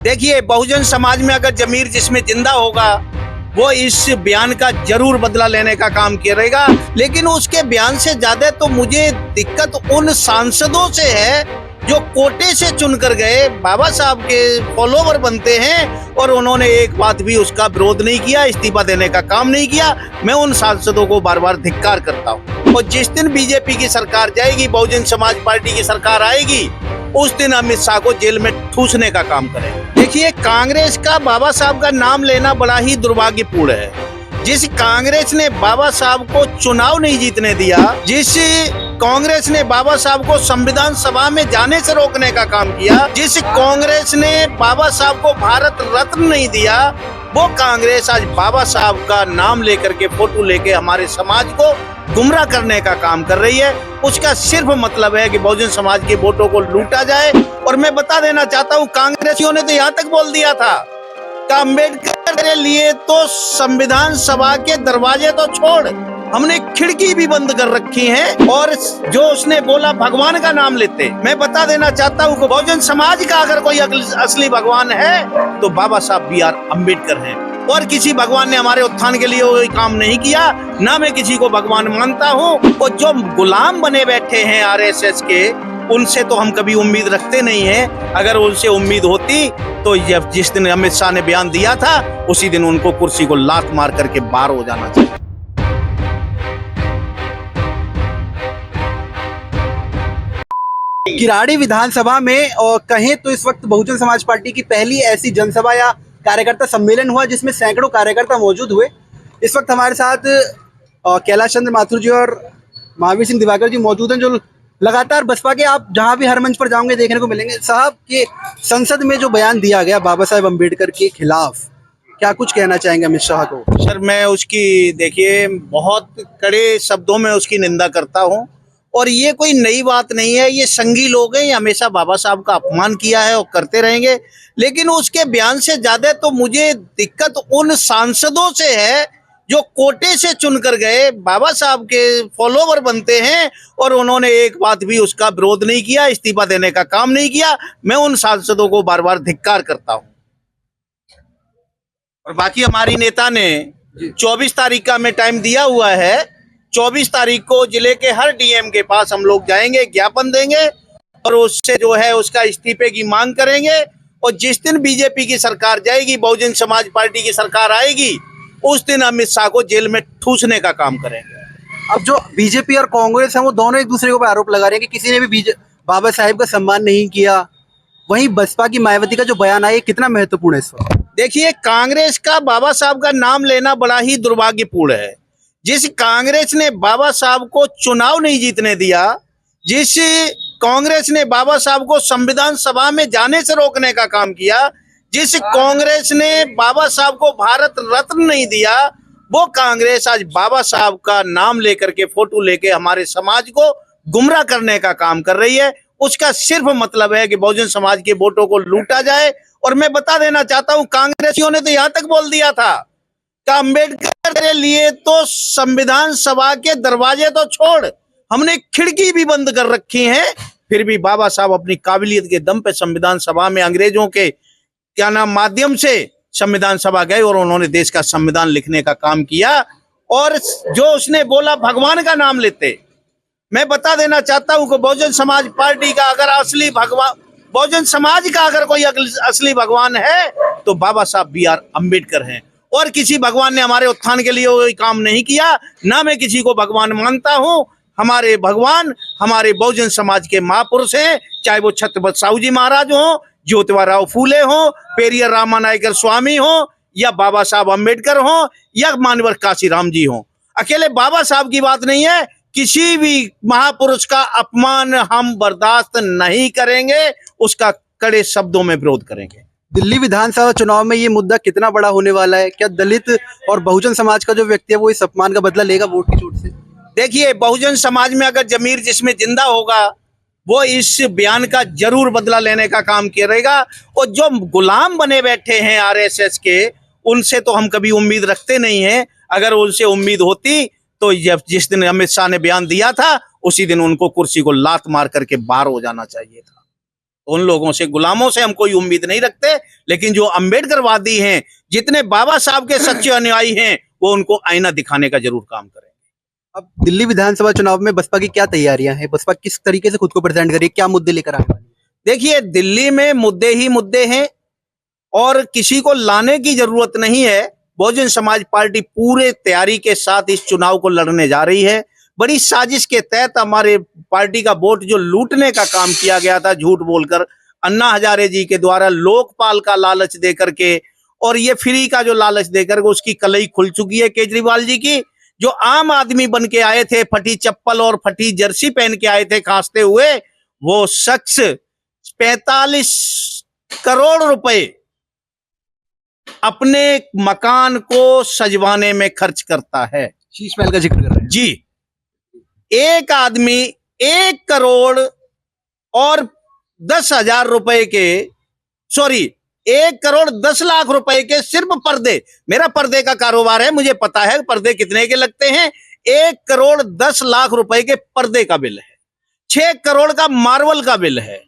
देखिए, बहुजन समाज में अगर जमीर जिसमें जिंदा होगा वो इस बयान का जरूर बदला लेने का काम करेगा। लेकिन उसके बयान से ज्यादा तो मुझे दिक्कत उन सांसदों से है जो कोटे से चुनकर गए, बाबा साहब के फॉलोवर बनते हैं और उन्होंने एक बात भी उसका विरोध नहीं किया, इस्तीफा देने का काम नहीं किया। मैं उन सांसदों को बार बार धिक्कार करता हूँ। और जिस दिन बीजेपी की सरकार जाएगी, बहुजन समाज पार्टी की सरकार आएगी, उस दिन अमित शाह को जेल में ठूसने का काम करें। देखिए, कांग्रेस का बाबा साहब का नाम लेना बड़ा ही दुर्भाग्यपूर्ण है। जिस कांग्रेस ने बाबा साहब को चुनाव नहीं जीतने दिया, जिस कांग्रेस ने बाबा साहब को संविधान सभा में जाने से रोकने का काम किया, जिस कांग्रेस ने बाबा साहब को भारत रत्न नहीं दिया, वो कांग्रेस आज बाबा साहब का नाम लेकर के फोटो लेके हमारे समाज को गुमराह करने का काम कर रही है। उसका सिर्फ मतलब है कि बहुजन समाज के वोटों को लूटा जाए। और मैं बता देना चाहता हूँ, कांग्रेसियों ने तो यहाँ तक बोल दिया था कि अम्बेडकर के लिए तो संविधान सभा के दरवाजे तो छोड़, हमने खिड़की भी बंद कर रखी है। और जो उसने बोला भगवान का नाम लेते, मैं बता देना चाहता हूँ कि बहुजन समाज का अगर कोई असली भगवान है तो बाबा साहब बी.आर. अम्बेडकर हैं। और किसी भगवान ने हमारे उत्थान के लिए कोई काम नहीं किया, ना मैं किसी को भगवान मानता हूँ। और जो गुलाम बने बैठे हैं आरएसएस के, उनसे तो हम कभी उम्मीद रखते नहीं हैं। अगर उनसे उम्मीद होती तो जिस दिन अमित शाह ने बयान दिया था, उसी दिन उनको कुर्सी को लात मार करके बाहर हो जाना चाहिए। किराड़ी विधानसभा में और कहें तो इस वक्त बहुजन समाज पार्टी की पहली ऐसी जनसभा या कार्यकर्ता सम्मेलन हुआ जिसमें सैकड़ों कार्यकर्ता मौजूद हुए। इस वक्त हमारे साथ कैलाश चंद्र माथुर जी और महावीर सिंह दिवाकर जी मौजूद हैं, जो लगातार बसपा के, आप जहां भी हर मंच पर जाओगे देखने को मिलेंगे। साहब के संसद में जो बयान दिया गया बाबा साहेब अम्बेडकर के खिलाफ, क्या कुछ कहना चाहेंगे अमित शाह को? सर, मैं उसकी, देखिए, बहुत कड़े शब्दों में उसकी निंदा करता हूँ। और ये कोई नई बात नहीं है, ये संघी लोग हैं, ये हमेशा बाबा साहब का अपमान किया है और करते रहेंगे। लेकिन उसके बयान से ज्यादा तो मुझे दिक्कत उन सांसदों से है जो कोटे से चुनकर गए, बाबा साहब के फॉलोवर बनते हैं और उन्होंने एक बात भी उसका विरोध नहीं किया, इस्तीफा देने का काम नहीं किया। मैं उन सांसदों को बार बार धिक्कार करता हूँ। और बाकी हमारी नेता ने 24 तारीख का हमें टाइम दिया हुआ है। 24 तारीख को जिले के हर डीएम के पास हम लोग जाएंगे, ज्ञापन देंगे और उससे जो है उसका इस्तीफे की मांग करेंगे। और जिस दिन बीजेपी की सरकार जाएगी, बहुजन समाज पार्टी की सरकार आएगी, उस दिन अमित शाह को जेल में ठूसने का काम करेंगे। अब जो बीजेपी और कांग्रेस है वो दोनों एक दूसरे के ऊपर आरोप लगा रहे हैं कि किसी ने भी बाबा साहेब का सम्मान नहीं किया। वहीं बसपा की मायावती का जो बयान आया, कितना महत्वपूर्ण है इस वक्त? देखिए, कांग्रेस का बाबा साहब का नाम लेना बड़ा ही दुर्भाग्यपूर्ण है। जिस कांग्रेस ने बाबा साहब को चुनाव नहीं जीतने दिया, जिस कांग्रेस ने बाबा साहब को संविधान सभा में जाने से रोकने का काम किया, जिस कांग्रेस ने बाबा साहब को भारत रत्न नहीं दिया, वो कांग्रेस आज बाबा साहब का नाम लेकर के फोटो लेके हमारे समाज को गुमराह करने का काम कर रही है। उसका सिर्फ मतलब है कि बहुजन समाज के वोटों को लूटा जाए। और मैं बता देना चाहता हूँ, कांग्रेसियों ने तो यहाँ तक बोल दिया था कि अम्बेडकर के लिए तो संविधान सभा के दरवाजे तो छोड़, हमने खिड़की भी बंद कर रखी है। फिर भी बाबा साहब अपनी काबिलियत के दम पे संविधान सभा में अंग्रेजों के माध्यम से संविधान सभा गए और उन्होंने देश का संविधान लिखने का काम किया। और जो उसने बोला भगवान का नाम लेते, मैं बता देना चाहता हूँ कि बहुजन समाज पार्टी का अगर असली भगवान, बहुजन समाज का अगर कोई असली भगवान है तो बाबा साहब बी.आर. अम्बेडकर हैं। और किसी भगवान ने हमारे उत्थान के लिए कोई काम नहीं किया, ना मैं किसी को भगवान मानता हूँ। हमारे भगवान हमारे बहुजन समाज के महापुरुष हैं, चाहे वो छत्रपति साहू जी महाराज हो, ज्योतिबा राव फूले हो, पेरियर रामानायकर स्वामी हो, या बाबा साहब अम्बेडकर हो, या मानवर काशीराम जी हो। अकेले बाबा साहब की बात नहीं है, किसी भी महापुरुष का अपमान हम बर्दाश्त नहीं करेंगे, उसका कड़े शब्दों में विरोध करेंगे। दिल्ली विधानसभा चुनाव में ये मुद्दा कितना बड़ा होने वाला है? क्या दलित और बहुजन समाज का जो व्यक्ति है वो इस अपमान का बदला लेगा वोट की चोट से? देखिए, बहुजन समाज में अगर जमीर जिसमें जिंदा होगा वो इस बयान का जरूर बदला लेने का काम करेगा। और जो गुलाम बने बैठे हैं आरएसएस के, उनसे तो हम कभी उम्मीद रखते नहीं हैं। अगर उनसे उम्मीद होती तो जिस दिन अमित शाह ने बयान दिया था, उसी दिन उनको कुर्सी को लात मार करके बाहर हो जाना चाहिए था। उन लोगों से, गुलामों से हम कोई उम्मीद नहीं रखते, लेकिन जो अंबेडकरवादी हैं, जितने बाबा साहब के सच्चे अनुयायी हैं, वो उनको आईना दिखाने का जरूर काम करें। अब दिल्ली विधानसभा चुनाव में बसपा की क्या तैयारियां हैं? बसपा किस तरीके से खुद को प्रेजेंट करिए, क्या मुद्दे लेकर आने वाली है? देखिए, दिल्ली में मुद्दे ही मुद्दे हैं और किसी को लाने की जरूरत नहीं है। बहुजन समाज पार्टी पूरे तैयारी के साथ इस चुनाव को लड़ने जा रही है। बड़ी साजिश के तहत हमारे पार्टी का वोट जो लूटने का काम किया गया था, झूठ बोलकर, अन्ना हजारे जी के द्वारा लोकपाल का लालच देकर के और ये फ्री का जो लालच देकर के, उसकी कलई खुल चुकी है केजरीवाल जी की। जो आम आदमी बन के आए थे, फटी चप्पल और फटी जर्सी पहन के आए थे खांसते हुए, वो शख्स 45 करोड़ रुपए अपने मकान को सजवाने में खर्च करता है। शीश महल का जिक्र कर रहे हैं जी, एक आदमी 1 करोड़ और 10,000 रुपए के, सॉरी, 1 करोड़ 10 लाख रुपए के सिर्फ पर्दे, मेरा पर्दे का कारोबार है, मुझे पता है पर्दे कितने के लगते हैं। 1 करोड़ 10 लाख रुपए के पर्दे का बिल है, 6 करोड़ का मार्बल का बिल है,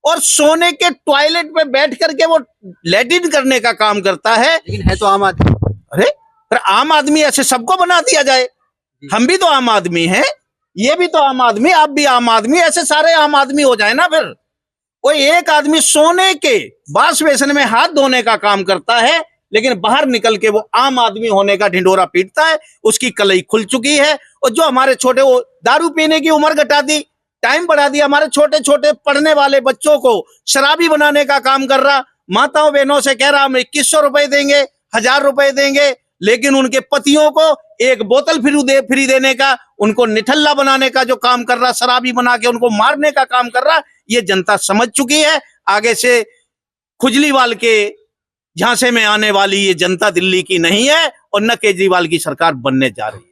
और सोने के टॉयलेट पे बैठ करके वो लैट्रिन करने का काम करता है। लेकिन है तो आम आदमी। अरे, पर आम आदमी ऐसे सबको बना दिया जाए? हम भी तो आम आदमी हैं, ये भी तो आम आदमी, आप भी आम आदमी, ऐसे सारे आम आदमी हो जाए ना। फिर कोई एक आदमी सोने के वाश बेसिन में हाथ धोने का काम करता है, लेकिन बाहर निकल के वो आम आदमी होने का ढिंढोरा पीटता है, उसकी कलई खुल चुकी है। और जो हमारे छोटे, वो दारू पीने की उम्र घटा दी, टाइम बढ़ा दिया, हमारे छोटे छोटे पढ़ने वाले बच्चों को शराबी बनाने का काम कर रहा, माताओं बहनों से कह रहा हम 2100 रुपए देंगे, 1000 रुपए देंगे, लेकिन उनके पतियों को एक बोतल फ्री देने का, उनको निठल्ला बनाने का जो काम कर रहा, शराबी बना के उनको मारने का काम कर रहा, ये जनता समझ चुकी है। आगे से खुजलीवाल के झांसे में आने वाली ये जनता दिल्ली की नहीं है और न केजरीवाल की सरकार बनने जा रही है।